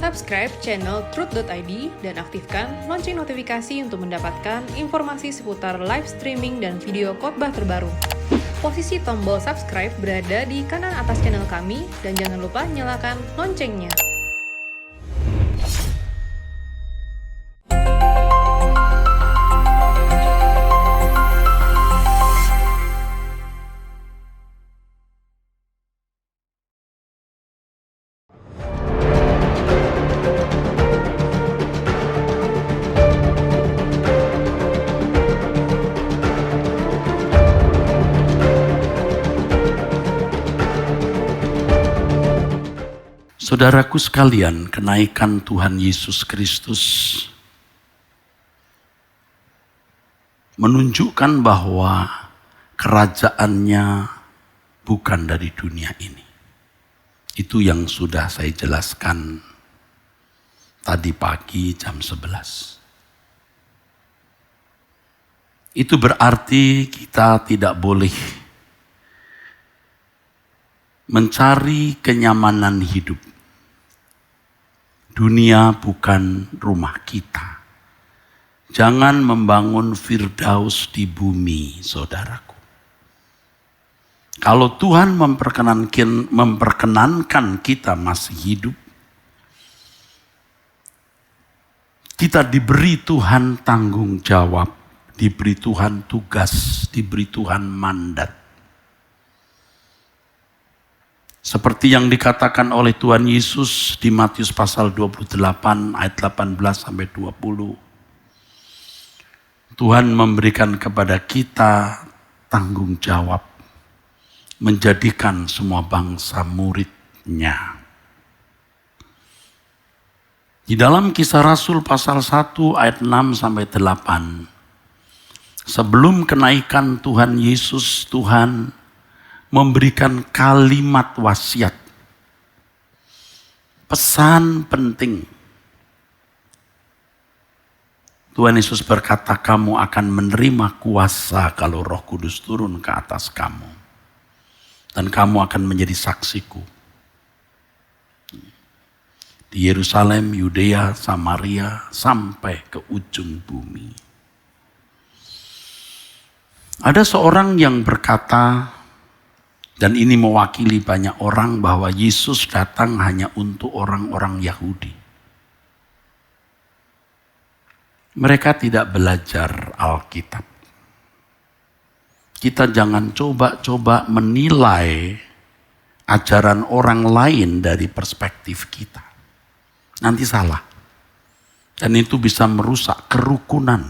Subscribe channel Truth.id dan aktifkan lonceng notifikasi untuk mendapatkan informasi seputar live streaming dan video khotbah terbaru. Posisi tombol subscribe berada di kanan atas channel kami dan jangan lupa nyalakan loncengnya. Saudaraku sekalian, kenaikan Tuhan Yesus Kristus menunjukkan bahwa kerajaannya bukan dari dunia ini. Itu yang sudah saya jelaskan tadi pagi jam 11. Itu berarti kita tidak boleh mencari kenyamanan hidup. Dunia bukan rumah kita. Jangan membangun Firdaus di bumi, saudaraku. Kalau Tuhan memperkenankan kita masih hidup, kita diberi Tuhan tanggung jawab, diberi Tuhan tugas, diberi Tuhan mandat. Seperti yang dikatakan oleh Tuhan Yesus di Matius pasal 28 ayat 18 sampai 20. Tuhan memberikan kepada kita tanggung jawab menjadikan semua bangsa murid-Nya. Di dalam Kisah Rasul pasal 1 ayat 6 sampai 8. Sebelum kenaikan Tuhan Yesus, Tuhan memberikan kalimat wasiat. Pesan penting. Tuhan Yesus berkata, kamu akan menerima kuasa kalau Roh Kudus turun ke atas kamu. Dan kamu akan menjadi saksiku. Di Yerusalem, Yudea, Samaria, sampai ke ujung bumi. Ada seorang yang berkata, dan ini mewakili banyak orang, bahwa Yesus datang hanya untuk orang-orang Yahudi. Mereka tidak belajar Alkitab. Kita jangan coba-coba menilai ajaran orang lain dari perspektif kita. Nanti salah. Dan itu bisa merusak kerukunan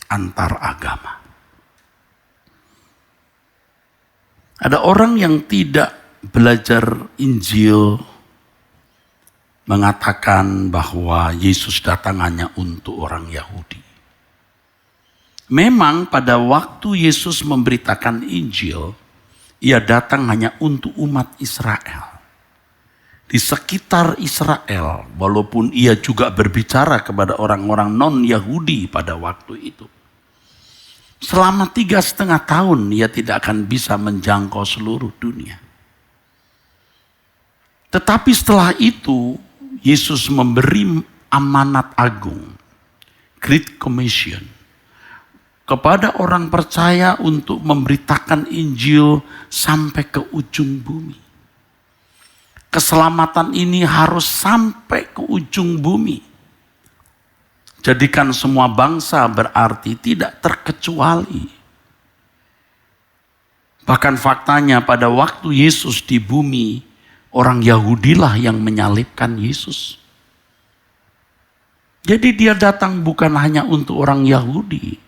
antar agama. Ada orang yang tidak belajar Injil mengatakan bahwa Yesus datang hanya untuk orang Yahudi. Memang pada waktu Yesus memberitakan Injil, ia datang hanya untuk umat Israel. Di sekitar Israel, walaupun ia juga berbicara kepada orang-orang non-Yahudi pada waktu itu. Selama 3,5 tahun ia tidak akan bisa menjangkau seluruh dunia. Tetapi setelah itu Yesus memberi amanat agung, Great Commission, kepada orang percaya untuk memberitakan Injil sampai ke ujung bumi. Keselamatan ini harus sampai ke ujung bumi. Jadikan semua bangsa berarti tidak terkecuali. Bahkan faktanya pada waktu Yesus di bumi, orang Yahudilah yang menyalibkan Yesus. Jadi dia datang bukan hanya untuk orang Yahudi.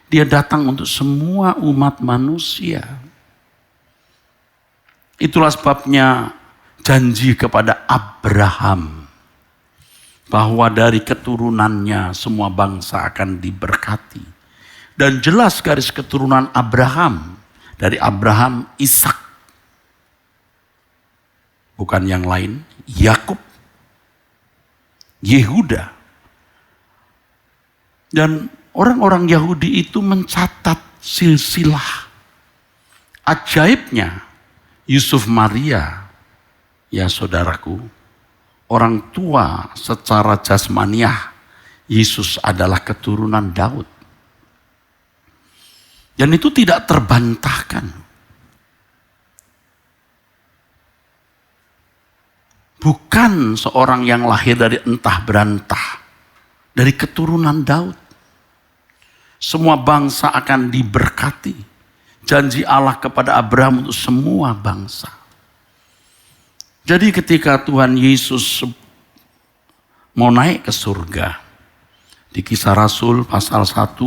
Dia datang untuk semua umat manusia. Itulah sebabnya janji kepada Abraham, bahwa dari keturunannya semua bangsa akan diberkati. Dan jelas garis keturunan Abraham, dari Abraham, Ishak. Bukan yang lain, Yakub, Yehuda. Dan orang-orang Yahudi itu mencatat silsilah. Ajaibnya, Yusuf Maria, ya saudaraku, orang tua secara jasmaniah, Yesus adalah keturunan Daud. Dan itu tidak terbantahkan. Bukan seorang yang lahir dari entah berantah, dari keturunan Daud. Semua bangsa akan diberkati. Janji Allah kepada Abraham untuk semua bangsa. Jadi ketika Tuhan Yesus mau naik ke surga, di Kisah Rasul pasal 1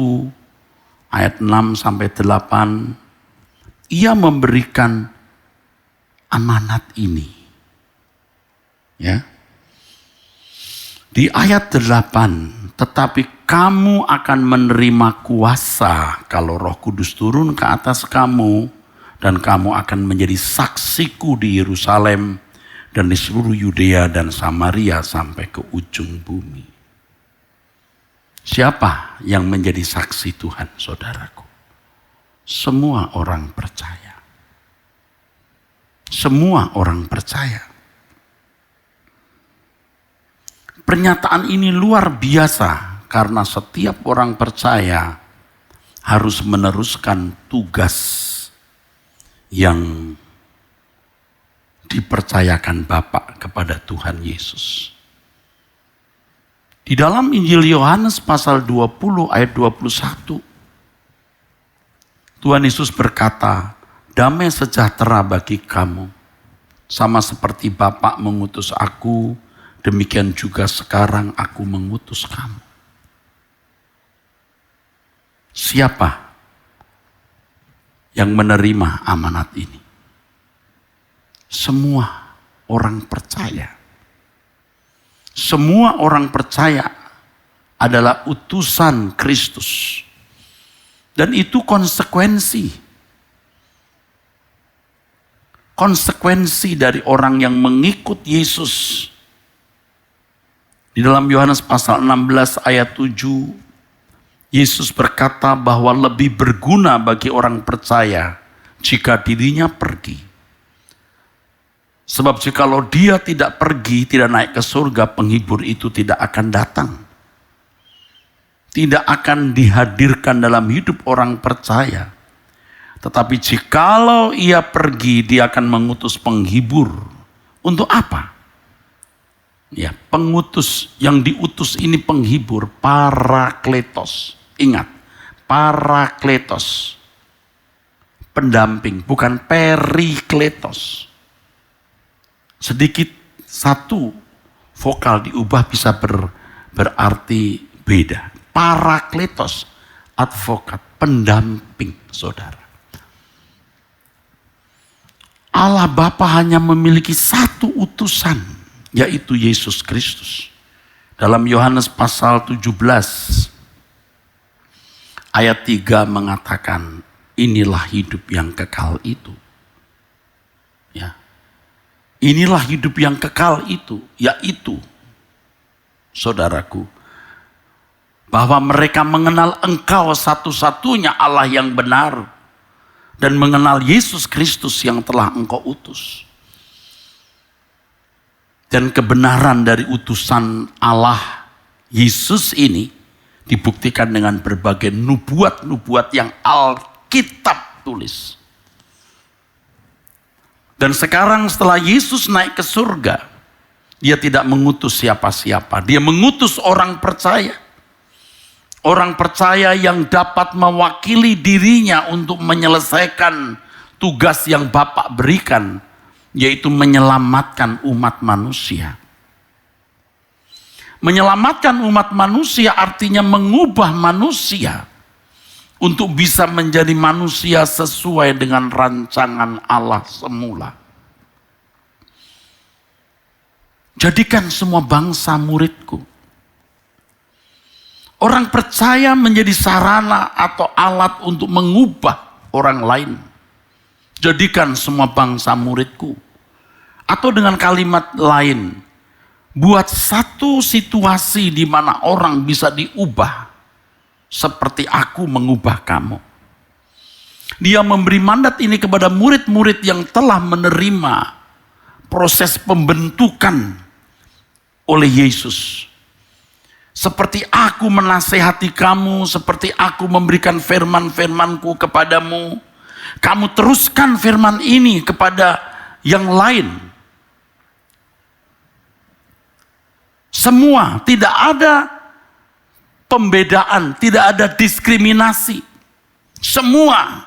ayat 6 sampai 8, ia memberikan amanat ini. Ya. Di ayat 8, tetapi kamu akan menerima kuasa kalau Roh Kudus turun ke atas kamu, dan kamu akan menjadi saksiku di Yerusalem dan di seluruh Yudea dan Samaria sampai ke ujung bumi. Siapa yang menjadi saksi Tuhan, saudaraku? Semua orang percaya. Semua orang percaya. Pernyataan ini luar biasa karena setiap orang percaya harus meneruskan tugas yang dipercayakan Bapa kepada Tuhan Yesus. Di dalam Injil Yohanes pasal 20 ayat 21, Tuhan Yesus berkata, damai sejahtera bagi kamu, sama seperti Bapa mengutus aku, demikian juga sekarang aku mengutus kamu. Siapa yang menerima amanat ini? Semua orang percaya. Semua orang percaya adalah utusan Kristus. Dan itu konsekuensi. Konsekuensi dari orang yang mengikut Yesus. Di dalam Yohanes pasal 16 ayat 7, Yesus berkata bahwa lebih berguna bagi orang percaya jika dirinya pergi. Sebab jikalau dia tidak pergi, tidak naik ke surga, penghibur itu tidak akan datang. Tidak akan dihadirkan dalam hidup orang percaya. Tetapi jikalau ia pergi, dia akan mengutus penghibur. Untuk apa? Ya, pengutus, yang diutus ini penghibur, Parakletos. Ingat, Parakletos. Pendamping, bukan Perikletos. Sedikit satu vokal diubah bisa berarti beda. Parakletos, advokat, pendamping, saudara. Allah Bapa hanya memiliki satu utusan, yaitu Yesus Kristus. Dalam Yohanes pasal 17 ayat 3 mengatakan, inilah hidup yang kekal itu. Ya. Inilah hidup yang kekal itu, yaitu, saudaraku, bahwa mereka mengenal Engkau satu-satunya Allah yang benar, dan mengenal Yesus Kristus yang telah Engkau utus. Dan kebenaran dari utusan Allah Yesus ini dibuktikan dengan berbagai nubuat-nubuat yang Alkitab tulis. Dan sekarang setelah Yesus naik ke surga, dia tidak mengutus siapa-siapa. Dia mengutus orang percaya. Orang percaya yang dapat mewakili dirinya untuk menyelesaikan tugas yang Bapa berikan, yaitu menyelamatkan umat manusia. Menyelamatkan umat manusia artinya mengubah manusia untuk bisa menjadi manusia sesuai dengan rancangan Allah semula. Jadikan semua bangsa muridku. Orang percaya menjadi sarana atau alat untuk mengubah orang lain. Jadikan semua bangsa muridku. Atau dengan kalimat lain, buat satu situasi di mana orang bisa diubah seperti aku mengubah kamu. Dia memberi mandat ini kepada murid-murid yang telah menerima proses pembentukan oleh Yesus. Seperti aku menasehati kamu, seperti aku memberikan firman-firmanku kepadamu, kamu teruskan firman ini kepada yang lain. Semua, tidak ada pembedaan, tidak ada diskriminasi. Semua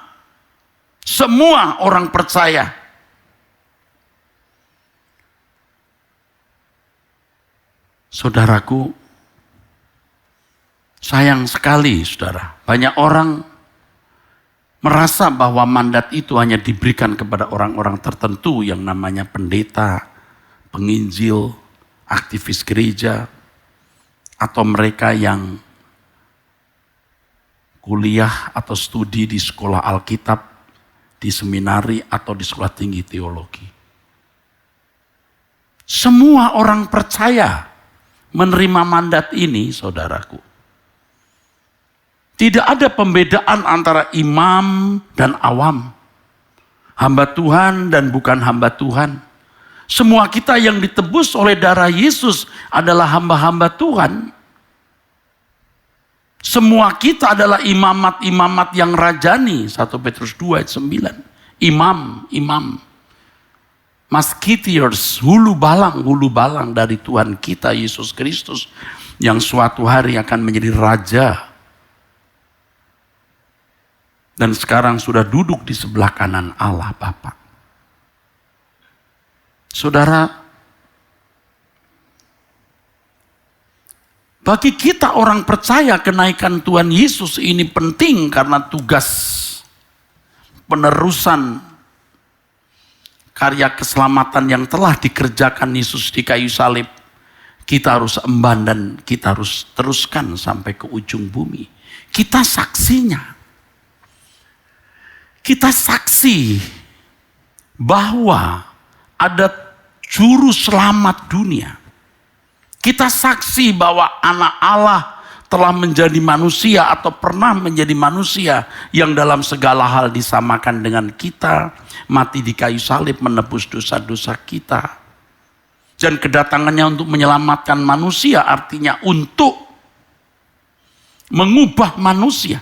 orang percaya. Saudaraku, sayang sekali saudara, banyak orang merasa bahwa mandat itu hanya diberikan kepada orang-orang tertentu yang namanya pendeta, penginjil, aktivis gereja, atau mereka yang kuliah atau studi di sekolah Alkitab, di seminari atau di sekolah tinggi teologi. Semua orang percaya menerima mandat ini, saudaraku. Tidak ada pembedaan antara imam dan awam, hamba Tuhan dan bukan hamba Tuhan. Semua kita yang ditebus oleh darah Yesus adalah hamba-hamba Tuhan. Semua kita adalah imamat-imamat yang rajani. 1 Petrus 2 ayat 9. Imam. Musketeers, hulu balang dari Tuhan kita Yesus Kristus. Yang suatu hari akan menjadi raja. Dan sekarang sudah duduk di sebelah kanan Allah Bapa. Saudara, bagi kita orang percaya kenaikan Tuhan Yesus ini penting karena tugas penerusan karya keselamatan yang telah dikerjakan Yesus di kayu salib. Kita harus emban dan kita harus teruskan sampai ke ujung bumi. Kita saksinya. Kita saksi bahwa ada juru selamat dunia. Kita saksi bahwa anak Allah telah menjadi manusia atau pernah menjadi manusia yang dalam segala hal disamakan dengan kita, mati di kayu salib menebus dosa-dosa kita. Dan kedatangannya untuk menyelamatkan manusia artinya untuk mengubah manusia.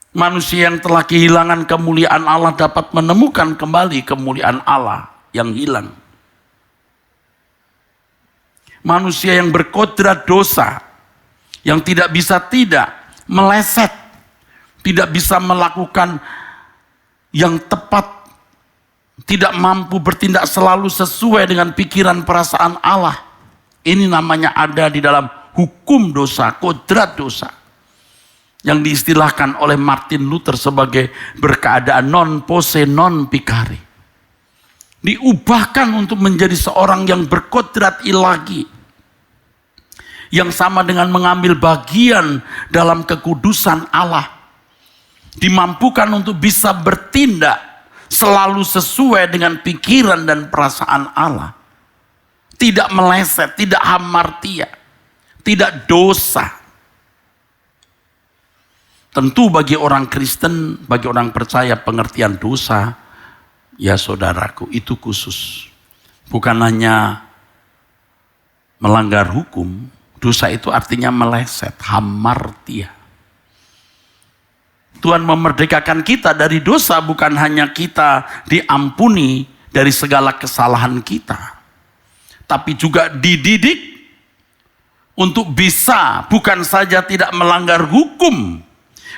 Manusia yang telah kehilangan kemuliaan Allah dapat menemukan kembali kemuliaan Allah yang hilang. Manusia yang berkodrat dosa, yang tidak bisa meleset, tidak bisa melakukan yang tepat, tidak mampu bertindak selalu sesuai dengan pikiran perasaan Allah. Ini namanya ada di dalam hukum dosa, kodrat dosa. Yang diistilahkan oleh Martin Luther sebagai berkeadaan non posse non picare. Diubahkan untuk menjadi seorang yang berkodrat ilahi. Yang sama dengan mengambil bagian dalam kekudusan Allah. Dimampukan untuk bisa bertindak selalu sesuai dengan pikiran dan perasaan Allah. Tidak meleset, tidak hamartia, tidak dosa. Tentu bagi orang Kristen, bagi orang percaya pengertian dosa, ya saudaraku, itu khusus. Bukan hanya melanggar hukum, dosa itu artinya meleset, hamartia. Tuhan memerdekakan kita dari dosa, bukan hanya kita diampuni dari segala kesalahan kita. Tapi juga dididik untuk bisa bukan saja tidak melanggar hukum,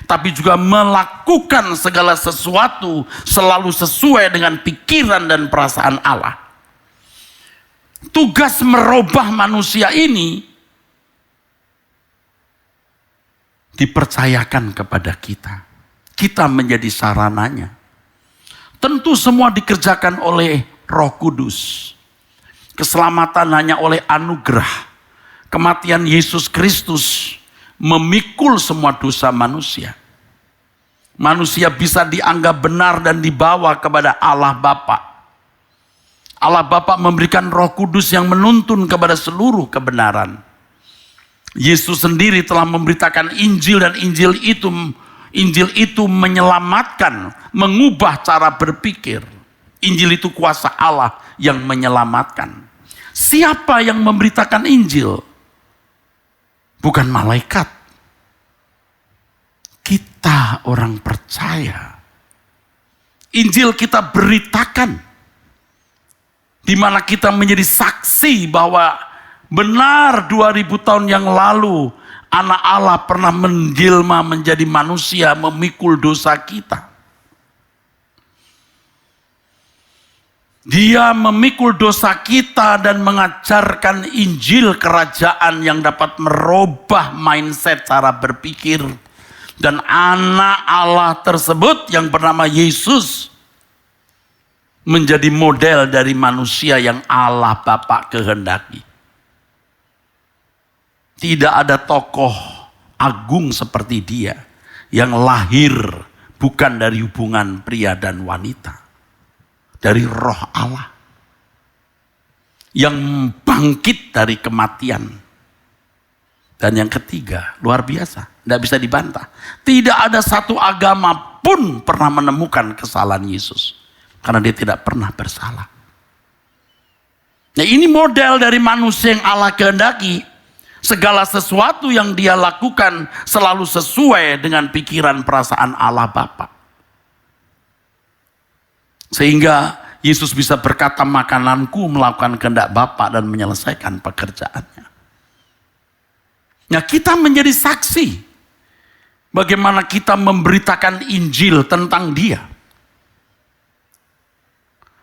tapi juga melakukan segala sesuatu selalu sesuai dengan pikiran dan perasaan Allah. Tugas merubah manusia ini dipercayakan kepada kita. Kita menjadi sarananya. Tentu semua dikerjakan oleh Roh Kudus. Keselamatan hanya oleh anugerah. Kematian Yesus Kristus memikul semua dosa manusia. Manusia bisa dianggap benar dan dibawa kepada Allah Bapa. Allah Bapa memberikan Roh Kudus yang menuntun kepada seluruh kebenaran. Yesus sendiri telah memberitakan Injil dan Injil itu menyelamatkan, mengubah cara berpikir. Injil itu kuasa Allah yang menyelamatkan. Siapa yang memberitakan Injil? Bukan malaikat. Kita orang percaya. Injil kita beritakan. Di mana kita menjadi saksi bahwa benar 2000 tahun yang lalu Anak Allah pernah menjelma menjadi manusia, memikul dosa kita. Dia memikul dosa kita dan mengajarkan Injil kerajaan yang dapat merubah mindset cara berpikir. Dan anak Allah tersebut yang bernama Yesus menjadi model dari manusia yang Allah Bapa kehendaki. Tidak ada tokoh agung seperti dia yang lahir bukan dari hubungan pria dan wanita. Dari roh Allah. Yang bangkit dari kematian. Dan yang ketiga, luar biasa. Tidak bisa dibantah. Tidak ada satu agama pun pernah menemukan kesalahan Yesus. Karena dia tidak pernah bersalah. Nah, ini model dari manusia yang Allah kehendaki. Segala sesuatu yang dia lakukan selalu sesuai dengan pikiran perasaan Allah Bapa. Sehingga Yesus bisa berkata, makananku melakukan kehendak Bapa dan menyelesaikan pekerjaannya. Nah, kita menjadi saksi bagaimana kita memberitakan Injil tentang dia.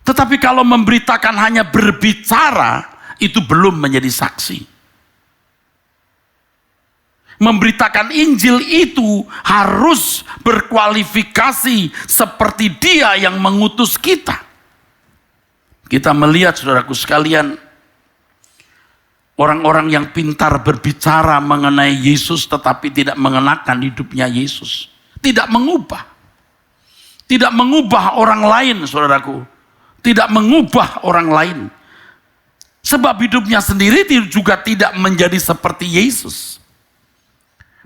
Tetapi kalau memberitakan hanya berbicara, itu belum menjadi saksi. Memberitakan Injil itu harus berkualifikasi seperti dia yang mengutus kita. Kita melihat saudaraku sekalian, orang-orang yang pintar berbicara mengenai Yesus tetapi tidak mengenakan hidupnya Yesus. Tidak mengubah. Tidak mengubah orang lain saudaraku. Tidak mengubah orang lain. Sebab hidupnya sendiri juga tidak menjadi seperti Yesus.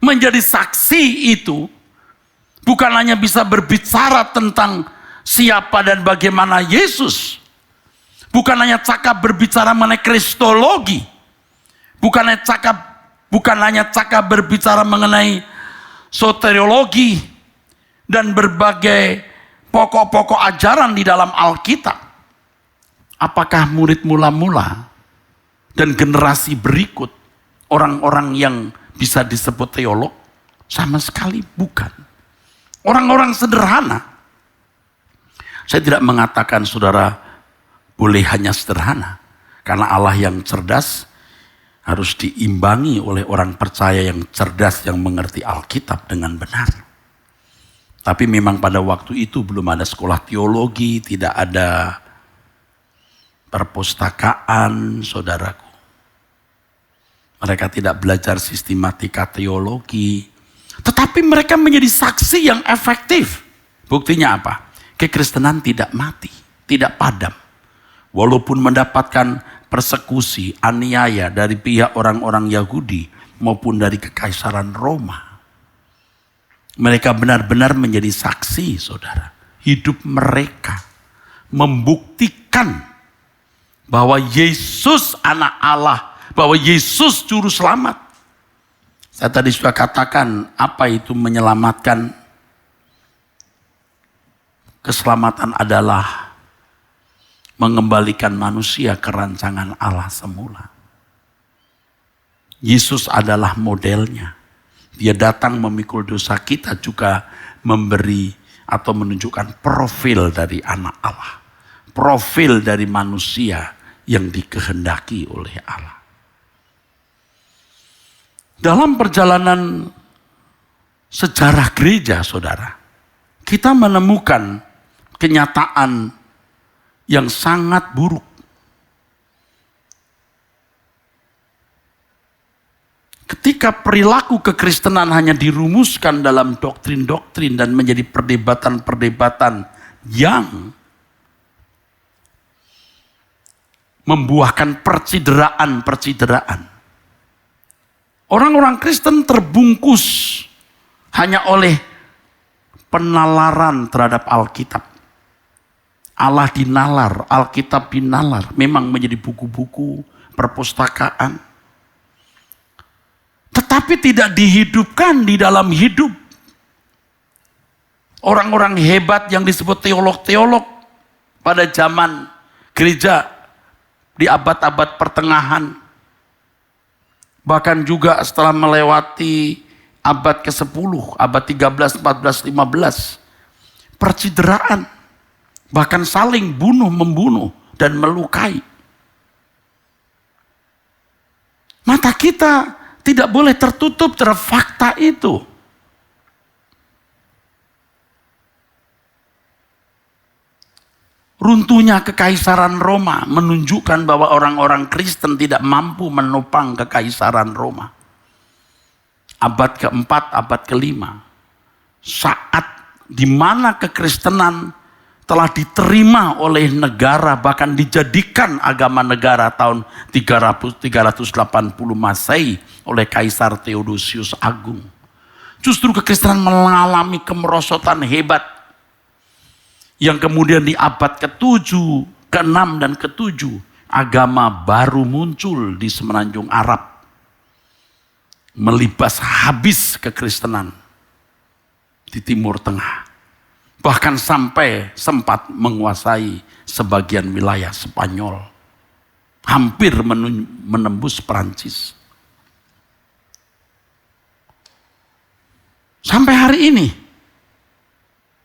Menjadi saksi itu bukan hanya bisa berbicara tentang siapa dan bagaimana Yesus. Bukan hanya cakap berbicara mengenai kristologi. Bukan hanya cakap berbicara mengenai soteriologi dan berbagai pokok-pokok ajaran di dalam Alkitab. Apakah murid mula-mula dan generasi berikut orang-orang yang bisa disebut teolog? Sama sekali bukan. Orang-orang sederhana. Saya tidak mengatakan saudara boleh hanya sederhana. Karena Allah yang cerdas harus diimbangi oleh orang percaya yang cerdas yang mengerti Alkitab dengan benar. Tapi memang pada waktu itu belum ada sekolah teologi, tidak ada perpustakaan saudaraku. Mereka tidak belajar sistematika teologi. Tetapi mereka menjadi saksi yang efektif. Buktinya apa? Kekristenan tidak mati, tidak padam. Walaupun mendapatkan persekusi, aniaya dari pihak orang-orang Yahudi maupun dari kekaisaran Roma. Mereka benar-benar menjadi saksi, saudara. Hidup mereka membuktikan bahwa Yesus anak Allah, bahwa Yesus juru selamat. Saya tadi sudah katakan apa itu menyelamatkan. Keselamatan adalah mengembalikan manusia ke rancangan Allah semula. Yesus adalah modelnya. Dia datang memikul dosa kita, juga memberi atau menunjukkan profil dari anak Allah. Profil dari manusia yang dikehendaki oleh Allah. Dalam perjalanan sejarah gereja, saudara, kita menemukan kenyataan yang sangat buruk. Ketika perilaku kekristenan hanya dirumuskan dalam doktrin-doktrin dan menjadi perdebatan-perdebatan yang membuahkan percideraan-percideraan. Orang-orang Kristen terbungkus hanya oleh penalaran terhadap Alkitab. Allah dinalar, Alkitab dinalar, memang menjadi buku-buku perpustakaan. Tetapi tidak dihidupkan di dalam hidup. Orang-orang hebat yang disebut teolog-teolog pada zaman gereja di abad-abad pertengahan. Bahkan juga setelah melewati abad ke-10, abad 13, 14, 15. Percideraan, bahkan saling bunuh-membunuh dan melukai. Mata kita tidak boleh tertutup terhadap fakta itu. Runtuhnya kekaisaran Roma menunjukkan bahwa orang-orang Kristen tidak mampu menopang kekaisaran Roma. Abad keempat, abad kelima, saat di mana kekristenan telah diterima oleh negara, bahkan dijadikan agama negara tahun 380 Masehi oleh Kaisar Theodosius Agung. Justru kekristenan mengalami kemerosotan hebat, yang kemudian di abad ke-7, ke-6 dan ke-7 agama baru muncul di semenanjung Arab, melibas habis kekristenan di Timur Tengah, bahkan sampai sempat menguasai sebagian wilayah Spanyol, hampir menembus Perancis. Sampai hari ini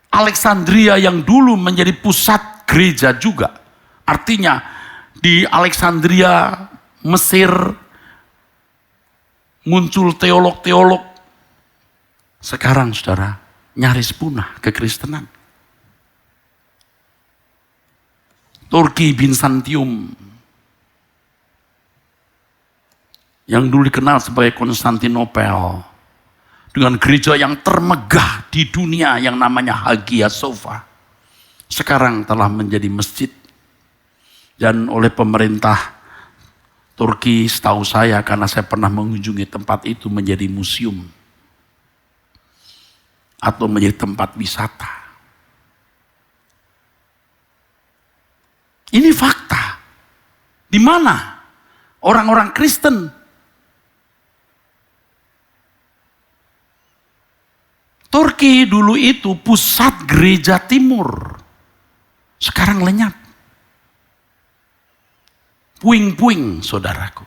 Alexandria yang dulu menjadi pusat gereja juga. Artinya di Alexandria, Mesir, muncul teolog-teolog. Sekarang saudara, nyaris punah kekristenan. Turki Bizantium, yang dulu dikenal sebagai Konstantinopel, dengan gereja yang termegah di dunia yang namanya Hagia Sophia, sekarang telah menjadi masjid. Dan oleh pemerintah Turki, setahu saya, karena saya pernah mengunjungi tempat itu, menjadi museum atau menjadi tempat wisata. Ini fakta. Di mana orang-orang Kristen, Turki dulu itu pusat gereja timur, sekarang lenyap. Puing-puing, saudaraku.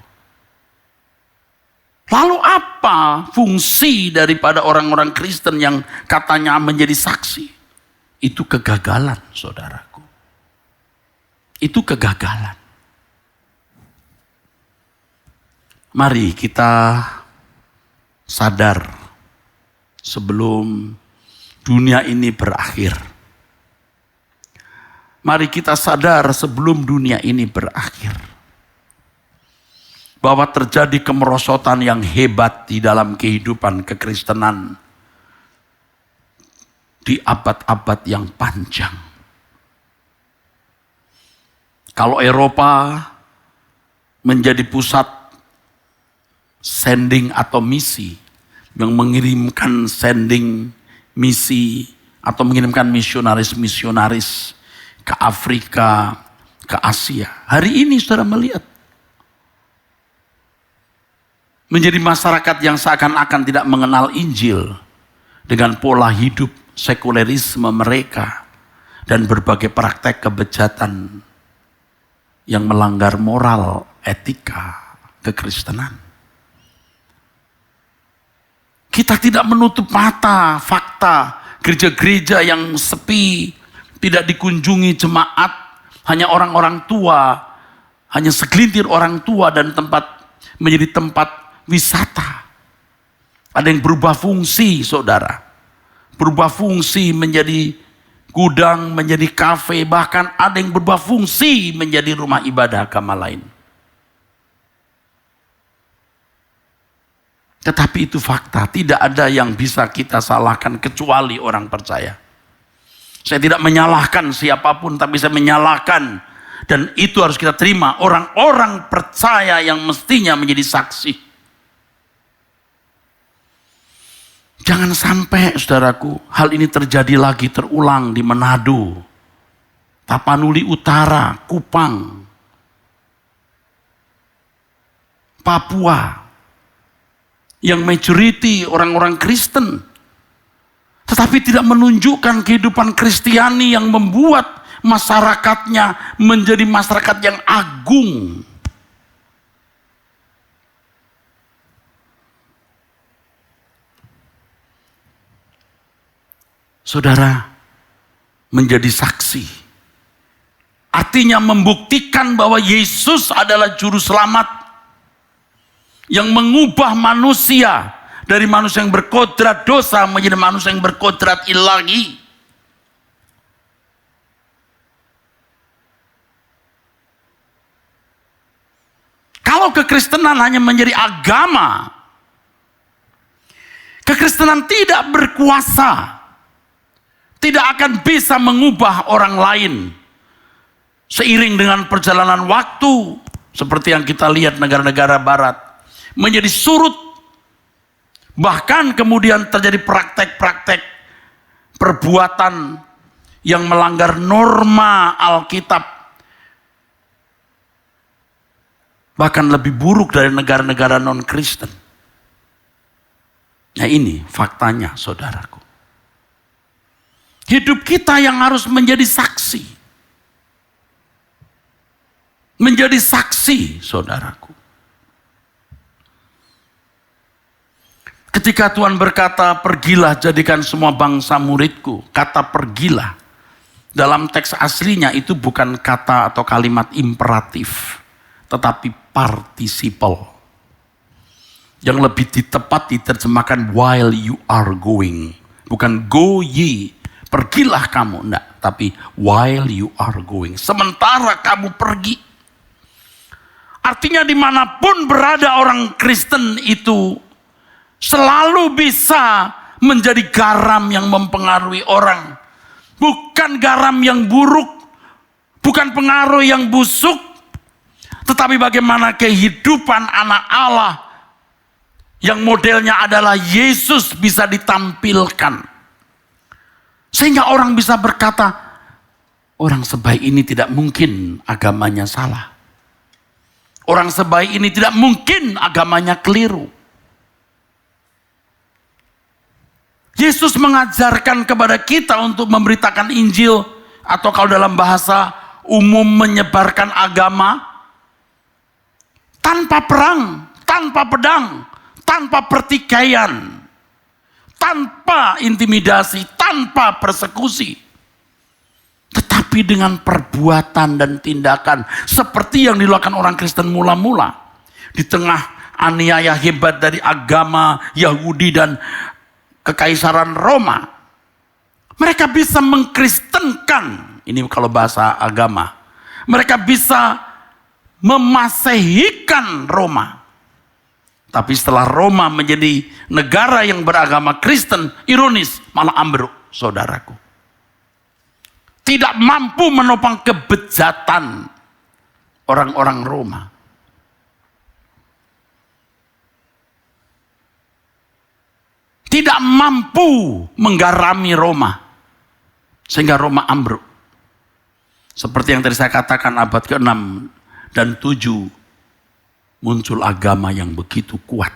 Lalu apa fungsi daripada orang-orang Kristen yang katanya menjadi saksi? Itu kegagalan, saudaraku. Itu kegagalan. Mari kita sadar sebelum dunia ini berakhir. Mari kita sadar sebelum dunia ini berakhir, bahwa terjadi kemerosotan yang hebat di dalam kehidupan kekristenan di abad-abad yang panjang. Kalau Eropa menjadi pusat sending atau misi, yang mengirimkan sending misi atau mengirimkan misionaris-misionaris ke Afrika, ke Asia. Hari ini saudara melihat menjadi masyarakat yang seakan-akan tidak mengenal Injil dengan pola hidup sekulerisme mereka dan berbagai praktek kebejatan yang melanggar moral, etika, kekristenan. Kita tidak menutup mata fakta gereja-gereja yang sepi, tidak dikunjungi jemaat, hanya orang-orang tua, hanya segelintir orang tua dan menjadi tempat wisata. Ada yang berubah fungsi, saudara. Berubah fungsi menjadi gudang, menjadi kafe, bahkan ada yang berubah fungsi menjadi rumah ibadah agama lain. Tetapi itu fakta, tidak ada yang bisa kita salahkan kecuali orang percaya. Saya tidak menyalahkan siapapun, tapi saya menyalahkan, dan itu harus kita terima, orang-orang percaya yang mestinya menjadi saksi. Jangan sampai, saudaraku, hal ini terjadi lagi, terulang di Manado. Tapanuli Utara, Kupang, Papua, yang majority orang-orang Kristen, tetapi tidak menunjukkan kehidupan Kristiani yang membuat masyarakatnya menjadi masyarakat yang agung. Saudara, menjadi saksi artinya membuktikan bahwa Yesus adalah juru selamat yang mengubah manusia dari manusia yang berkodrat dosa menjadi manusia yang berkodrat ilahi. Kalau kekristenan hanya menjadi agama, kekristenan tidak berkuasa, tidak akan bisa mengubah orang lain. Seiring dengan perjalanan waktu, seperti yang kita lihat negara-negara barat, menjadi surut. Bahkan kemudian terjadi praktek-praktek perbuatan yang melanggar norma Alkitab. Bahkan lebih buruk dari negara-negara non-Kristen. Nah ini faktanya saudaraku. Hidup kita yang harus menjadi saksi. Menjadi saksi, saudaraku. Ketika Tuhan berkata, pergilah jadikan semua bangsa muridku. Kata pergilah. Dalam teks aslinya itu bukan kata atau kalimat imperatif. Tetapi participle. Yang lebih tepat diterjemahkan while you are going. Bukan go ye. Pergilah kamu, enggak. Tapi while you are going. Sementara kamu pergi. Artinya dimanapun berada orang Kristen itu selalu bisa menjadi garam yang mempengaruhi orang. Bukan garam yang buruk, bukan pengaruh yang busuk, tetapi bagaimana kehidupan anak Allah yang modelnya adalah Yesus bisa ditampilkan. Sehingga orang bisa berkata, orang sebaik ini tidak mungkin agamanya salah. Orang sebaik ini tidak mungkin agamanya keliru. Yesus mengajarkan kepada kita untuk memberitakan Injil, atau kalau dalam bahasa umum menyebarkan agama, tanpa perang, tanpa pedang, tanpa pertikaian, tanpa intimidasi, tanpa persekusi. Tetapi dengan perbuatan dan tindakan seperti yang dilakukan orang Kristen mula-mula. Di tengah aniaya hebat dari agama Yahudi dan kekaisaran Roma. Mereka bisa mengkristenkan, ini kalau bahasa agama. Mereka bisa memasehikan Roma. Tapi setelah Roma menjadi negara yang beragama Kristen, ironis malah ambruk, saudaraku. Tidak mampu menopang kebejatan orang-orang Roma. Tidak mampu menggarami Roma. Sehingga Roma ambruk. Seperti yang tadi saya katakan, abad ke-6 dan 7 muncul agama yang begitu kuat.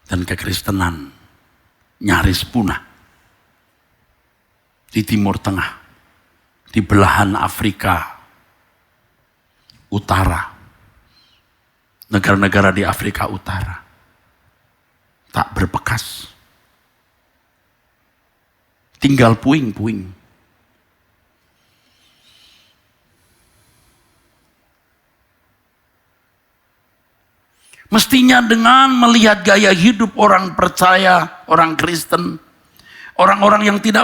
Dan kekristenan nyaris punah. Di Timur Tengah, di belahan Afrika Utara, negara-negara di Afrika Utara, tak berbekas. Tinggal puing-puing. Mestinya dengan melihat gaya hidup orang percaya, orang Kristen, orang-orang yang tidak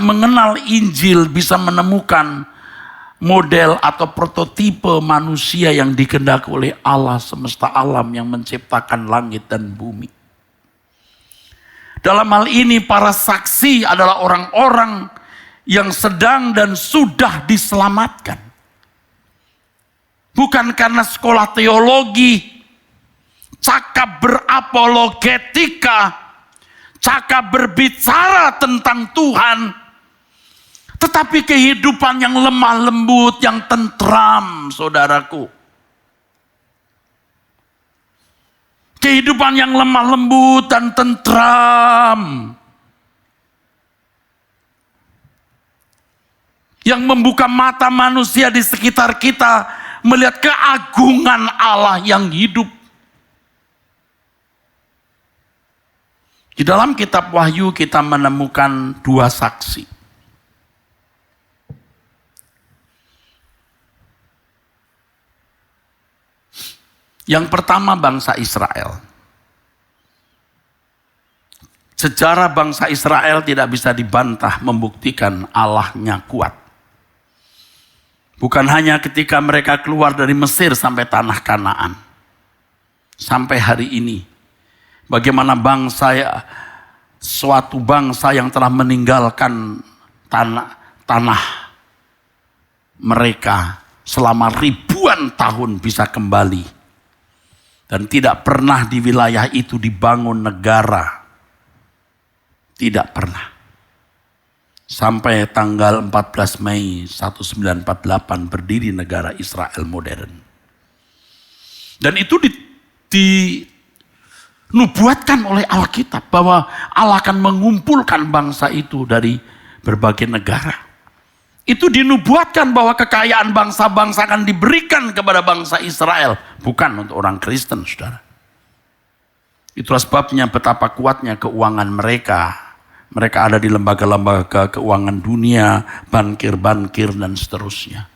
mengenal Injil bisa menemukan model atau prototipe manusia yang dikehendaki oleh Allah semesta alam yang menciptakan langit dan bumi. Dalam hal ini para saksi adalah orang-orang yang sedang dan sudah diselamatkan. Bukan karena sekolah teologi, cakap berapologetika, cakap berbicara tentang Tuhan, Tetapi kehidupan yang lemah lembut, yang tentram, saudaraku. Kehidupan yang lemah lembut dan tentram. Yang membuka mata manusia di sekitar kita melihat keagungan Allah yang hidup. Di dalam kitab Wahyu kita menemukan dua saksi. Yang pertama bangsa Israel. Sejarah bangsa Israel tidak bisa dibantah membuktikan Allahnya kuat. Bukan hanya ketika mereka keluar dari Mesir sampai tanah Kanaan. Sampai hari ini. Bagaimana suatu bangsa yang telah meninggalkan tanah mereka selama ribuan tahun bisa kembali. Dan tidak pernah di wilayah itu dibangun negara. Tidak pernah. Sampai tanggal 14 Mei 1948 berdiri negara Israel modern. Dan itu dinubuatkan oleh Alkitab bahwa Allah akan mengumpulkan bangsa itu dari berbagai negara. Itu dinubuatkan bahwa kekayaan bangsa-bangsa akan diberikan kepada bangsa Israel. Bukan untuk orang Kristen, saudara. Itulah sebabnya betapa kuatnya keuangan mereka. Mereka ada di lembaga-lembaga keuangan dunia, bankir-bankir dan seterusnya.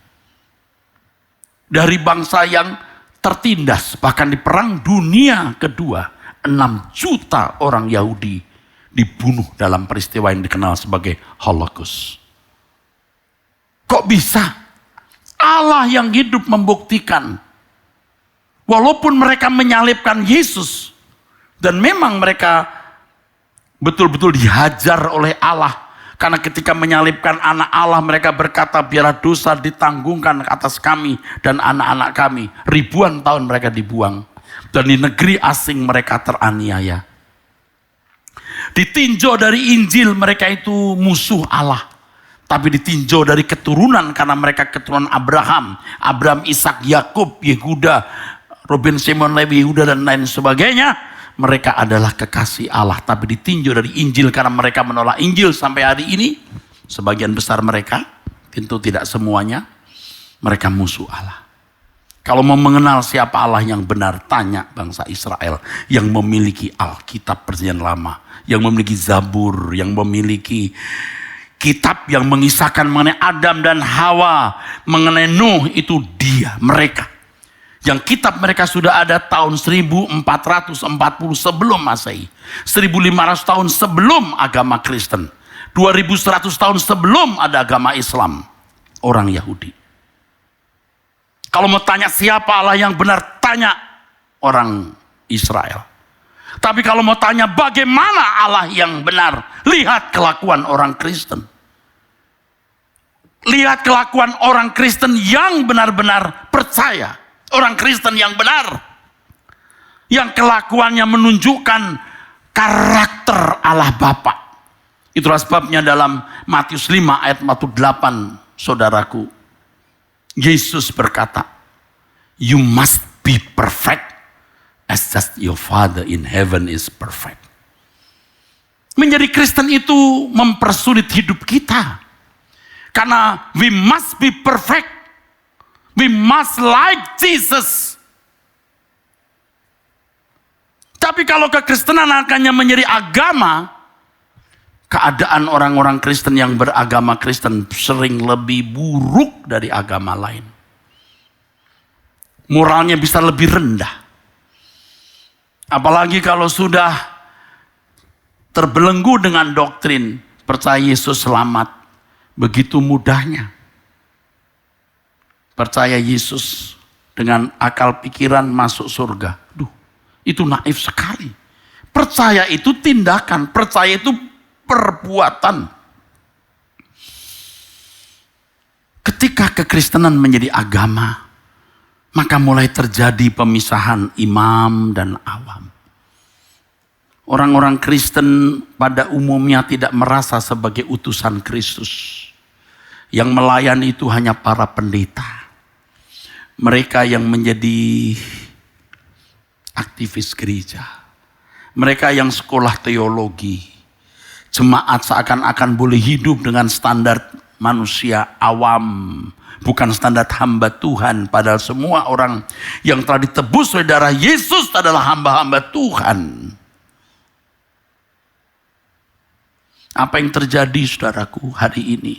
Dari bangsa yang tertindas, bahkan di perang dunia kedua, 6 juta orang Yahudi dibunuh dalam peristiwa yang dikenal sebagai Holocaust. Kok bisa? Allah yang hidup membuktikan. Walaupun mereka menyalibkan Yesus. Dan memang mereka betul-betul dihajar oleh Allah. Karena ketika menyalibkan anak Allah mereka berkata biarlah dosa ditanggungkan atas kami dan anak-anak kami. Ribuan tahun mereka dibuang. Dan di negeri asing mereka teraniaya. Ditinjau dari Injil mereka itu musuh Allah. Tapi ditinjau dari keturunan karena mereka keturunan Abraham. Abraham, Ishak, Yakub, Yehuda, Ruben, Simon, Lewi, Yehuda dan lain sebagainya. Mereka adalah kekasih Allah. Tapi ditinjau dari Injil karena mereka menolak Injil sampai hari ini. Sebagian besar mereka, tentu tidak semuanya. Mereka musuh Allah. Kalau mau mengenal siapa Allah yang benar, tanya bangsa Israel. Yang memiliki Alkitab Perjanjian Lama. Yang memiliki Zabur, yang memiliki kitab yang mengisahkan mengenai Adam dan Hawa, mengenai Nuh, itu dia, mereka. Yang kitab mereka sudah ada tahun 1440 sebelum Masehi. 1500 tahun sebelum agama Kristen. 2100 tahun sebelum ada agama Islam. Orang Yahudi. Kalau mau tanya siapa Allah yang benar, tanya orang Israel. Tapi kalau mau tanya bagaimana Allah yang benar, lihat kelakuan orang Kristen. Lihat kelakuan orang Kristen yang benar-benar percaya. Orang Kristen yang benar. Yang kelakuannya menunjukkan karakter Allah Bapa. Itulah sebabnya dalam Matius 5 ayat 48, saudaraku. Yesus berkata, you must be perfect as just your Father in heaven is perfect. Menjadi Kristen itu mempersulit hidup kita. Karena we must be perfect. We must like Jesus. Tapi kalau kekristenan akannya menjadi agama, keadaan orang-orang Kristen yang beragama Kristen sering lebih buruk dari agama lain. Moralnya bisa lebih rendah. Apalagi kalau sudah terbelenggu dengan doktrin percaya Yesus selamat. Begitu mudahnya. Percaya Yesus dengan akal pikiran masuk surga. Duh, itu naif sekali. Percaya itu tindakan, percaya itu perbuatan. Ketika kekristenan menjadi agama, maka mulai terjadi pemisahan imam dan awam. Orang-orang Kristen pada umumnya tidak merasa sebagai utusan Kristus. Yang melayani itu hanya para pendeta. Mereka yang menjadi aktivis gereja. Mereka yang sekolah teologi. Jemaat seakan-akan boleh hidup dengan standar manusia awam. Bukan standar hamba Tuhan. Padahal semua orang yang telah ditebus oleh darah Yesus adalah hamba-hamba Tuhan. Apa yang terjadi saudaraku hari ini?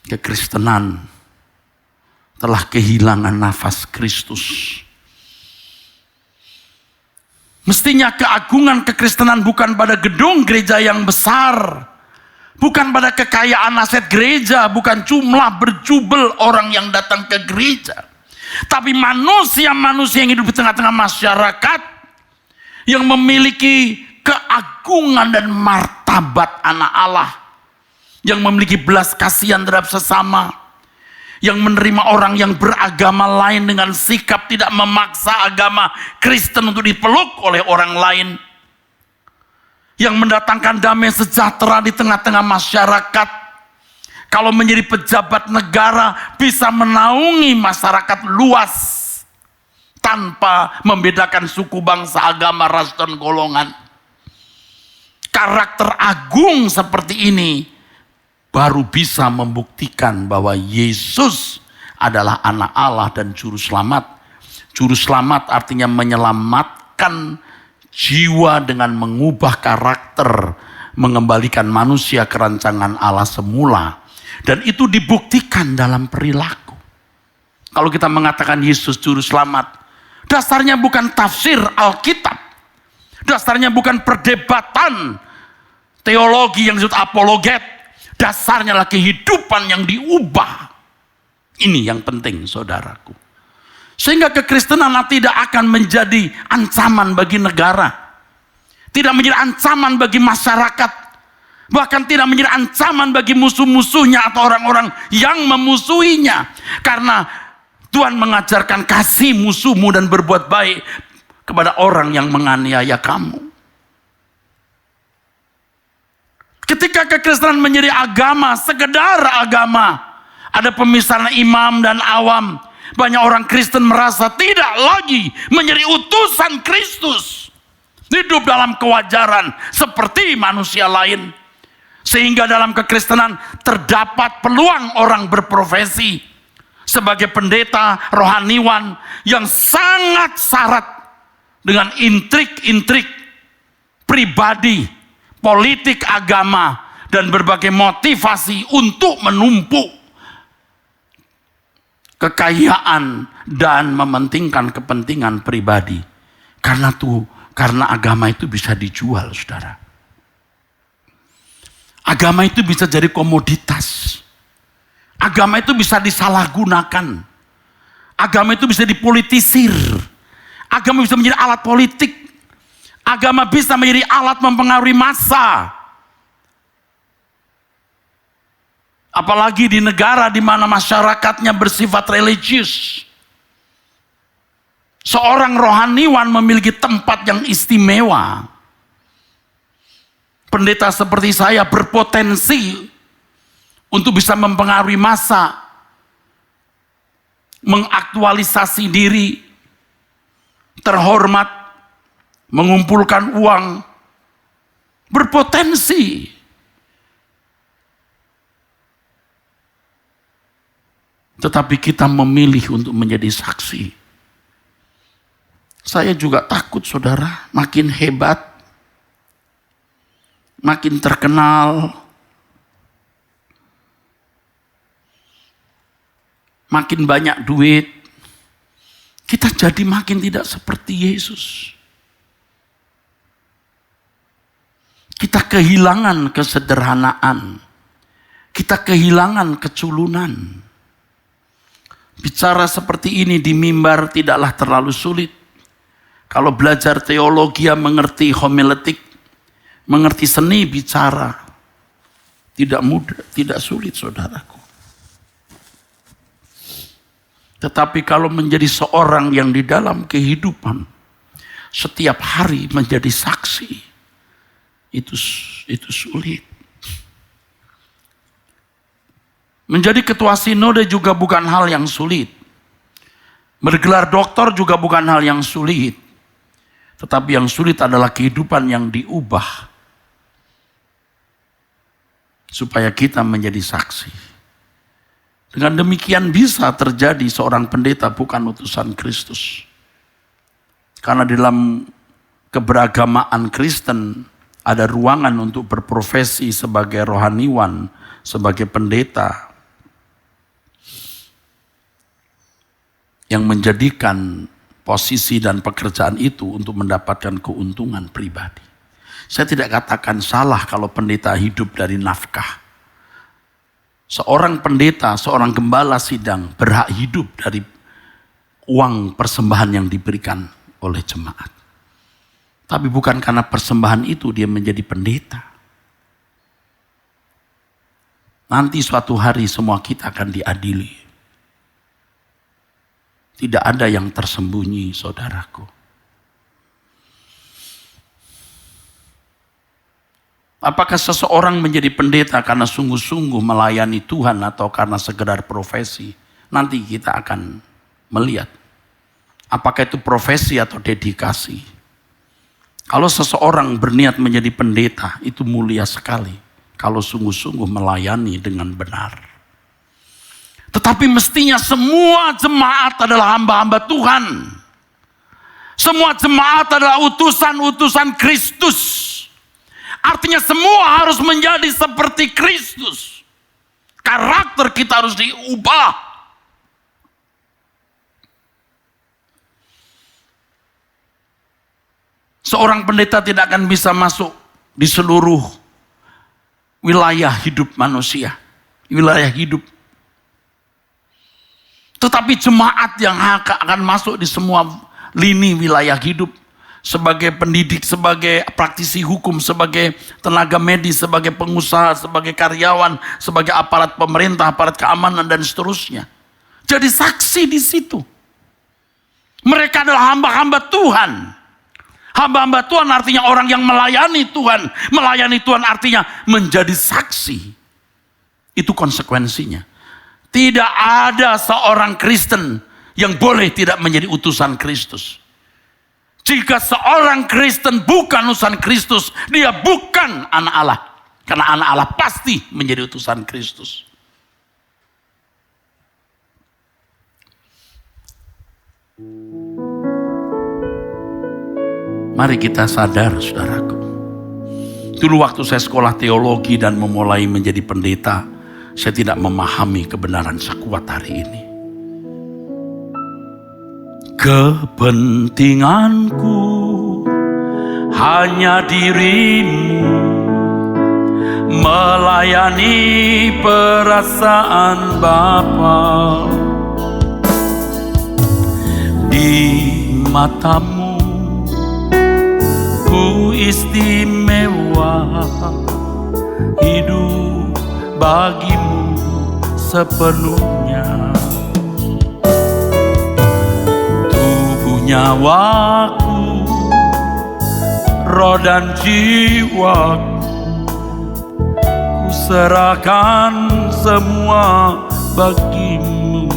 Kekristenan telah kehilangan nafas Kristus. Mestinya keagungan kekristenan bukan pada gedung gereja yang besar, bukan pada kekayaan aset gereja, bukan jumlah berjubel orang yang datang ke gereja, tapi manusia-manusia yang hidup di tengah-tengah masyarakat yang memiliki keagungan dan martabat anak Allah, yang memiliki belas kasihan terhadap sesama, yang menerima orang yang beragama lain dengan sikap tidak memaksa agama Kristen untuk dipeluk oleh orang lain, yang mendatangkan damai sejahtera di tengah-tengah masyarakat. Kalau menjadi pejabat negara bisa menaungi masyarakat luas tanpa membedakan suku, bangsa, agama, ras, dan golongan. Karakter agung seperti ini baru bisa membuktikan bahwa Yesus adalah anak Allah dan juru selamat. Juru selamat artinya menyelamatkan jiwa dengan mengubah karakter, mengembalikan manusia ke rancangan Allah semula. Dan itu dibuktikan dalam perilaku. Kalau kita mengatakan Yesus juru selamat, dasarnya bukan tafsir Alkitab. Dasarnya bukan perdebatan teologi yang disebut apologet. Dasarnya adalah kehidupan yang diubah. Ini yang penting saudaraku. Sehingga kekristenan tidak akan menjadi ancaman bagi negara. Tidak menjadi ancaman bagi masyarakat. Bahkan tidak menjadi ancaman bagi musuh-musuhnya atau orang-orang yang memusuhinya. Karena Tuhan mengajarkan kasih musuhmu dan berbuat baik kepada orang yang menganiaya kamu. Ketika kekristenan menjadi agama, sekedar agama, ada pemisahan imam dan awam. Banyak orang Kristen merasa tidak lagi menjadi utusan Kristus. Hidup dalam kewajaran seperti manusia lain. Sehingga dalam kekristenan terdapat peluang orang berprofesi sebagai pendeta, rohaniwan yang sangat syarat dengan intrik-intrik pribadi, politik agama, dan berbagai motivasi untuk menumpuk kekayaan dan mementingkan kepentingan pribadi. Karena agama itu bisa dijual, saudara. Agama itu bisa jadi komoditas. Agama itu bisa disalahgunakan. Agama itu bisa dipolitisir. Agama bisa menjadi alat politik. Agama bisa menjadi alat mempengaruhi massa. Apalagi di negara di mana masyarakatnya bersifat religius. Seorang rohaniwan memiliki tempat yang istimewa. Pendeta seperti saya berpotensi untuk bisa mempengaruhi massa, mengaktualisasi diri, terhormat, mengumpulkan uang, berpotensi. Tetapi kita memilih untuk menjadi saksi. Saya juga takut, saudara, makin hebat, makin terkenal, makin banyak duit, kita jadi makin tidak seperti Yesus. Kita kehilangan kesederhanaan, kita kehilangan keculunan. Bicara seperti ini di mimbar tidaklah terlalu sulit. Kalau belajar teologi, mengerti homiletik, mengerti seni bicara, tidak mudah, tidak sulit, saudaraku. Tetapi kalau menjadi seorang yang di dalam kehidupan setiap hari menjadi saksi, itu sulit. Menjadi ketua sinode juga bukan hal yang sulit. Bergelar doktor juga bukan hal yang sulit. Tetapi yang sulit adalah kehidupan yang diubah. Supaya kita menjadi saksi. Dengan demikian bisa terjadi seorang pendeta bukan utusan Kristus. Karena di dalam keberagamaan Kristen ada ruangan untuk berprofesi sebagai rohaniwan, sebagai pendeta. Yang menjadikan posisi dan pekerjaan itu untuk mendapatkan keuntungan pribadi. Saya tidak katakan salah kalau pendeta hidup dari nafkah. Seorang pendeta, seorang gembala sidang berhak hidup dari uang persembahan yang diberikan oleh jemaat. Tapi bukan karena persembahan itu dia menjadi pendeta. Nanti suatu hari semua kita akan diadili. Tidak ada yang tersembunyi, saudaraku. Apakah seseorang menjadi pendeta karena sungguh-sungguh melayani Tuhan atau karena sekedar profesi? Nanti kita akan melihat. Apakah itu profesi atau dedikasi? Kalau seseorang berniat menjadi pendeta, itu mulia sekali. Kalau sungguh-sungguh melayani dengan benar. Tetapi mestinya semua jemaat adalah hamba-hamba Tuhan. Semua jemaat adalah utusan-utusan Kristus. Artinya semua harus menjadi seperti Kristus. Karakter kita harus diubah. Seorang pendeta tidak akan bisa masuk di seluruh wilayah hidup manusia. Wilayah hidup. Tetapi jemaat yang akan masuk di semua lini wilayah hidup. Sebagai pendidik, sebagai praktisi hukum, sebagai tenaga medis, sebagai pengusaha, sebagai karyawan, sebagai aparat pemerintah, aparat keamanan, dan seterusnya. Jadi saksi di situ. Mereka adalah hamba-hamba Tuhan. Hamba-hamba Tuhan artinya orang yang melayani Tuhan. Melayani Tuhan artinya menjadi saksi. Itu konsekuensinya. Tidak ada seorang Kristen yang boleh tidak menjadi utusan Kristus. Jika seorang Kristen bukan utusan Kristus, dia bukan anak Allah. Karena anak Allah pasti menjadi utusan Kristus. Mari kita sadar, saudaraku. Dulu waktu saya sekolah teologi dan memulai menjadi pendeta, saya tidak memahami kebenaran sekuat hari ini. Kepentinganku hanya dirimu, melayani perasaan Bapa. Di matamu ku istimewa, hidup bagimu sepenuhnya. Nyawaku, roh dan jiwaku, ku serahkan semua bagimu.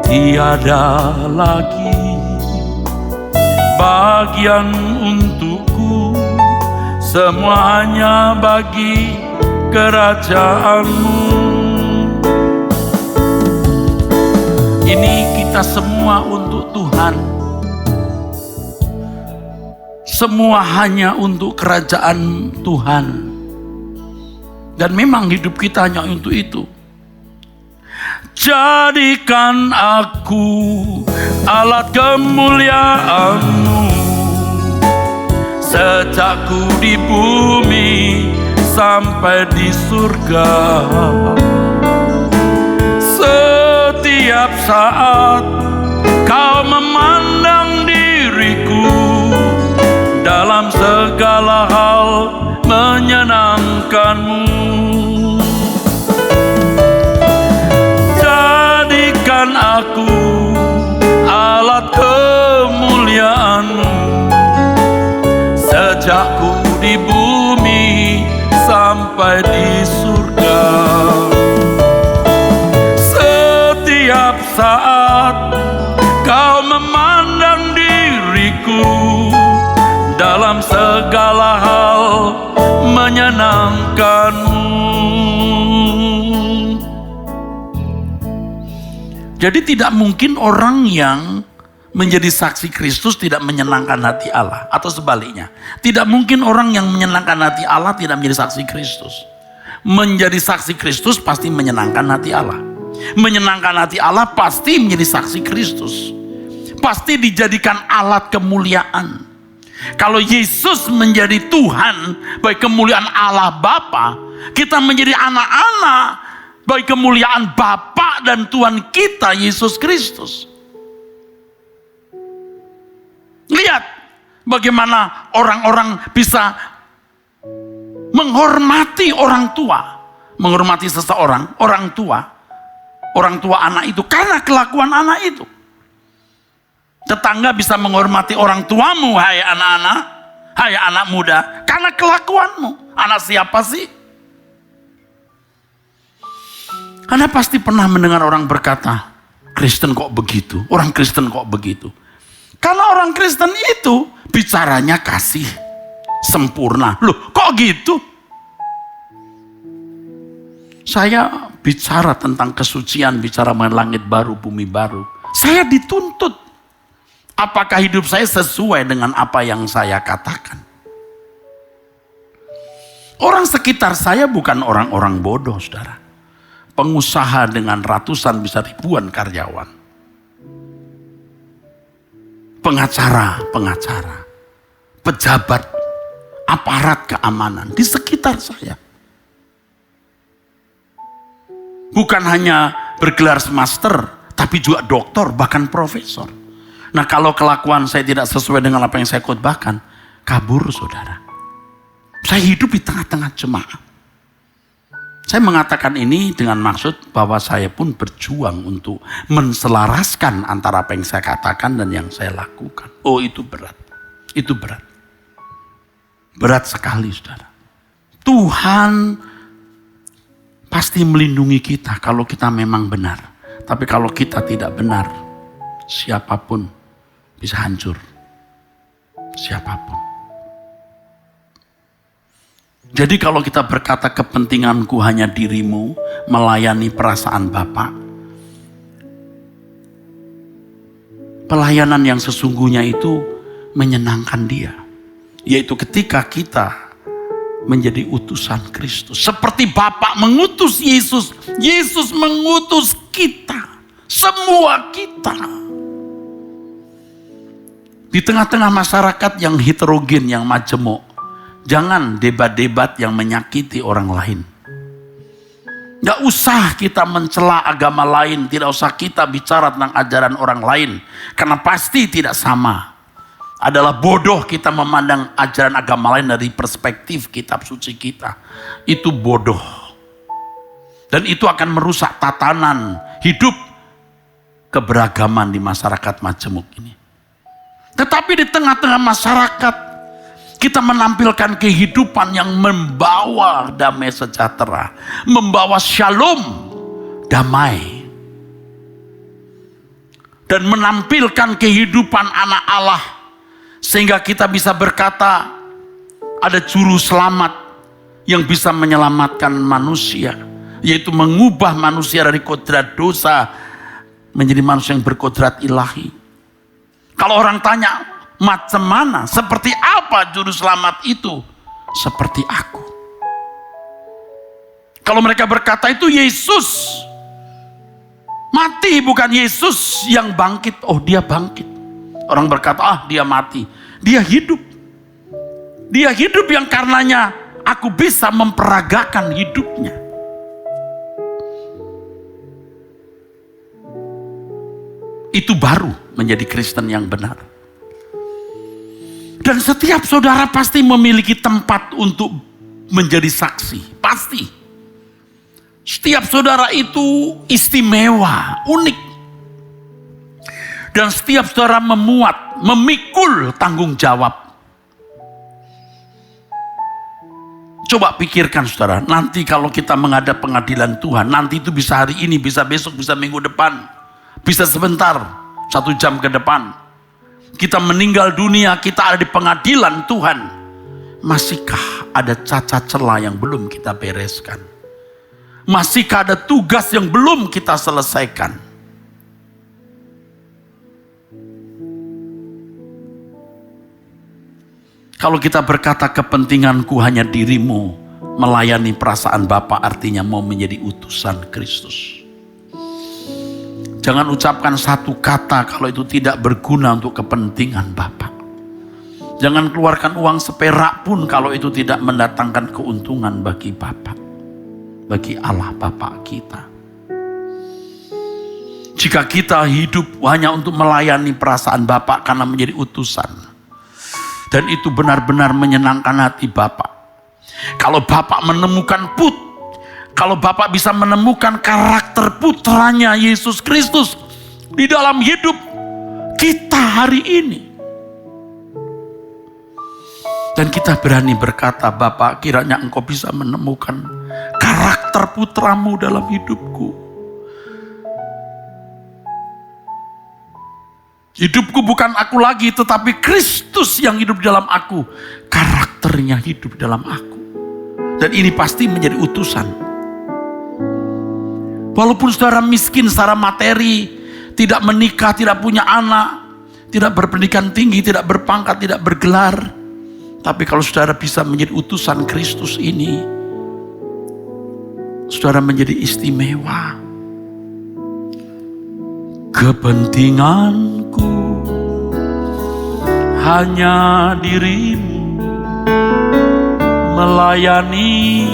Tiada lagi bagian untukku, semua hanya bagi kerajaanmu. Ini kita semua untuk Tuhan. Semua hanya untuk kerajaan Tuhan. Dan memang hidup kita hanya untuk itu. Jadikan aku alat kemuliaan-Mu, sejak ku di bumi sampai di surga. Setiap saat Kau memandang diriku, dalam segala hal menyenangkan-Mu. Jadikan aku alat kemuliaan-Mu, sejak ku di bumi sampai di surga. saat kau memandang diriku dalam segala hal menyenangkanmu. Jadi tidak mungkin orang yang menjadi saksi Kristus tidak menyenangkan hati Allah, atau sebaliknya. Tidak mungkin orang yang menyenangkan hati Allah tidak menjadi saksi Kristus. Menjadi saksi Kristus pasti menyenangkan hati Allah. Menyenangkan hati Allah pasti menjadi saksi Kristus. Pasti dijadikan alat kemuliaan. Kalau Yesus menjadi Tuhan bagi kemuliaan Allah Bapa, kita menjadi anak-anak bagi kemuliaan Bapa dan Tuhan kita Yesus Kristus. Lihat bagaimana orang-orang bisa menghormati orang tua, menghormati seseorang, orang tua anak itu karena kelakuan anak itu. Tetangga bisa menghormati orang tuamu, hai anak-anak, hai anak muda, karena kelakuanmu. Anak siapa sih? Anda pasti pernah mendengar orang berkata, Kristen kok begitu, orang Kristen kok begitu. Karena orang Kristen itu bicaranya kasih, sempurna. Loh, kok gitu? Saya bicara tentang kesucian, bicara mengenai langit baru, bumi baru. Saya dituntut. Apakah hidup saya sesuai dengan apa yang saya katakan? Orang sekitar saya bukan orang-orang bodoh, saudara. Pengusaha dengan ratusan bisa ribuan karyawan. Pengacara, pejabat, aparat keamanan di sekitar saya. Bukan hanya bergelar master, tapi juga doktor, bahkan profesor. Nah, kalau kelakuan saya tidak sesuai dengan apa yang saya khotbahkan, kabur saudara. Saya hidup di tengah-tengah jemaat. Saya mengatakan ini dengan maksud bahwa saya pun berjuang untuk menselaraskan antara apa yang saya katakan dan yang saya lakukan. Oh, itu berat. Itu berat. Berat sekali, saudara. Tuhan pasti melindungi kita kalau kita memang benar. Tapi kalau kita tidak benar, siapapun bisa hancur. Siapapun. Jadi kalau kita berkata kepentinganku hanya dirimu, melayani perasaan Bapa, pelayanan yang sesungguhnya itu menyenangkan Dia. Yaitu ketika kita menjadi utusan Kristus. Seperti Bapa mengutus Yesus, Yesus mengutus kita. Semua kita. Di tengah-tengah masyarakat yang heterogen, yang majemuk, jangan debat-debat yang menyakiti orang lain. Gak usah kita mencela agama lain, tidak usah kita bicara tentang ajaran orang lain. Karena pasti tidak sama. Adalah bodoh kita memandang ajaran agama lain dari perspektif kitab suci kita. Itu bodoh. Dan itu akan merusak tatanan hidup keberagaman di masyarakat majemuk ini. Tetapi di tengah-tengah masyarakat, kita menampilkan kehidupan yang membawa damai sejahtera, membawa shalom, damai. Dan menampilkan kehidupan anak Allah, sehingga kita bisa berkata, ada juru selamat yang bisa menyelamatkan manusia, yaitu mengubah manusia dari kodrat dosa menjadi manusia yang berkodrat ilahi. Kalau orang tanya, macam mana? Seperti apa juru selamat itu? Seperti aku. Kalau mereka berkata itu Yesus mati, bukan Yesus yang bangkit. Oh, dia bangkit. Orang berkata, dia mati. Dia hidup. Dia hidup yang karenanya aku bisa memperagakan hidupnya. Itu baru menjadi Kristen yang benar. Dan setiap saudara pasti memiliki tempat untuk menjadi saksi. Pasti. Setiap saudara itu istimewa, unik. Dan setiap saudara memikul tanggung jawab. Coba pikirkan saudara, nanti kalau kita menghadap pengadilan Tuhan, nanti itu bisa hari ini, bisa besok, bisa minggu depan. Bisa sebentar, 1 jam ke depan. Kita meninggal dunia, kita ada di pengadilan Tuhan. Masihkah ada cacat celah yang belum kita bereskan? Masihkah ada tugas yang belum kita selesaikan? Kalau kita berkata kepentinganku hanya dirimu, melayani perasaan Bapa artinya mau menjadi utusan Kristus. Jangan ucapkan satu kata kalau itu tidak berguna untuk kepentingan Bapa. Jangan keluarkan uang seperak pun kalau itu tidak mendatangkan keuntungan bagi Bapa, bagi Allah Bapa kita. Jika kita hidup hanya untuk melayani perasaan Bapa karena menjadi utusan, dan itu benar-benar menyenangkan hati Bapa. Kalau Bapak menemukan kalau Bapak bisa menemukan karakter putranya Yesus Kristus di dalam hidup kita hari ini. Dan kita berani berkata, Bapak, kiranya Engkau bisa menemukan karakter putramu dalam hidupku. Hidupku bukan aku lagi, tetapi Kristus yang hidup dalam aku. Karakternya hidup dalam aku. Dan ini pasti menjadi utusan. Walaupun saudara miskin secara materi, tidak menikah, tidak punya anak, tidak berpendidikan tinggi, tidak berpangkat, tidak bergelar. Tapi kalau saudara bisa menjadi utusan Kristus ini, saudara menjadi istimewa. Kepentinganku hanya dirimu, melayani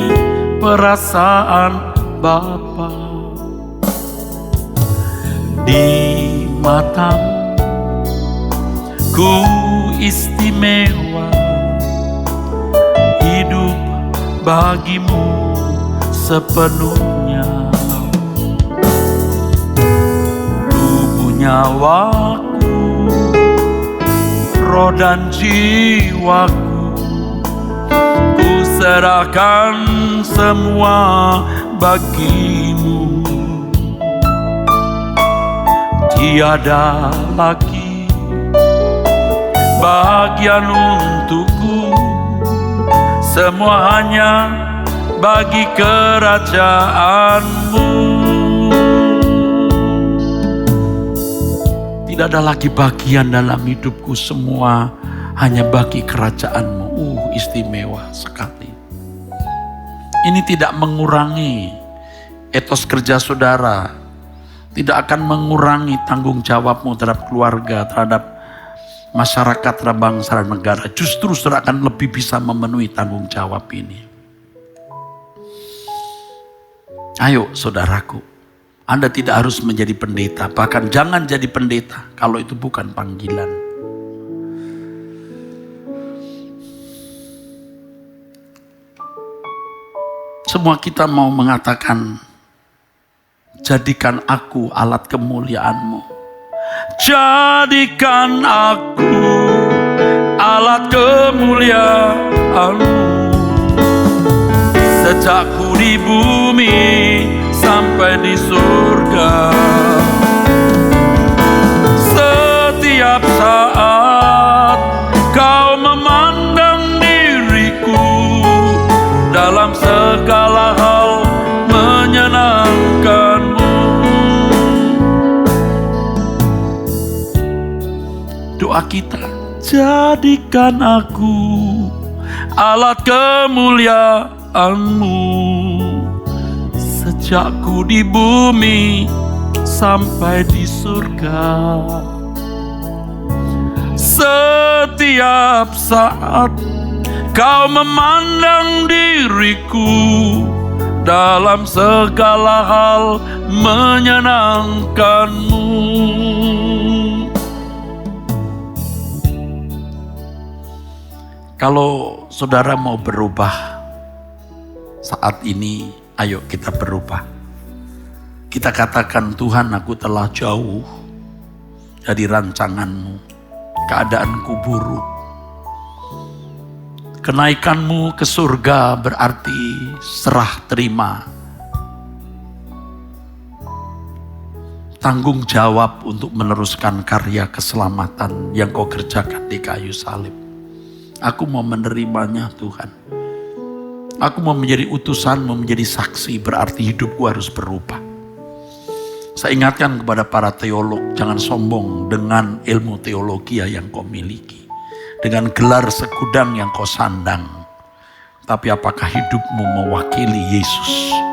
perasaan Bapa. Di matamu ku istimewa, hidup bagimu sepenuhnya. Nyawaku, roh dan jiwaku, ku serahkan semua bagimu. Tiada lagi bagian untukku, semua hanya bagi kerajaanmu. Tidak ada lagi bagian dalam hidupku, semua hanya bagi kerajaan-Mu. Istimewa sekali. Ini tidak mengurangi etos kerja saudara, tidak akan mengurangi tanggung jawabmu terhadap keluarga, terhadap masyarakat, terhadap bangsa dan negara. Justru saudara akan lebih bisa memenuhi tanggung jawab ini. Ayo saudaraku, Anda tidak harus menjadi pendeta, bahkan jangan jadi pendeta kalau itu bukan panggilan. Semua kita mau mengatakan, jadikan aku alat kemuliaan-Mu. Jadikan aku alat kemuliaan-Mu. Sejak ku di bumi sampai di surga, setiap saat Kau memandang diriku, dalam segala hal menyenangkan-Mu. Doa kita, jadikan aku alat kemuliaan-Mu. Sejak ku di bumi sampai di surga, setiap saat Kau memandang diriku, dalam segala hal menyenangkan-Mu. Kalau saudara mau berubah saat ini, ayo kita berubah. Kita katakan, Tuhan, aku telah jauh dari rancangan-Mu. Keadaanku buruk. Kenaikan-Mu ke surga berarti serah terima. tanggung jawab untuk meneruskan karya keselamatan yang kau kerjakan di kayu salib. Aku mau menerimanya Tuhan. Aku mau menjadi utusan, mau menjadi saksi, berarti hidupku harus berubah. Saya ingatkan kepada para teolog, jangan sombong dengan ilmu teologi yang kau miliki. Dengan gelar segudang yang kau sandang. Tapi apakah hidupmu mewakili Yesus?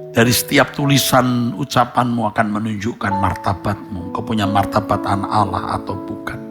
Dari setiap tulisan ucapanmu akan menunjukkan martabatmu. Kau punya martabat anak Allah atau bukan.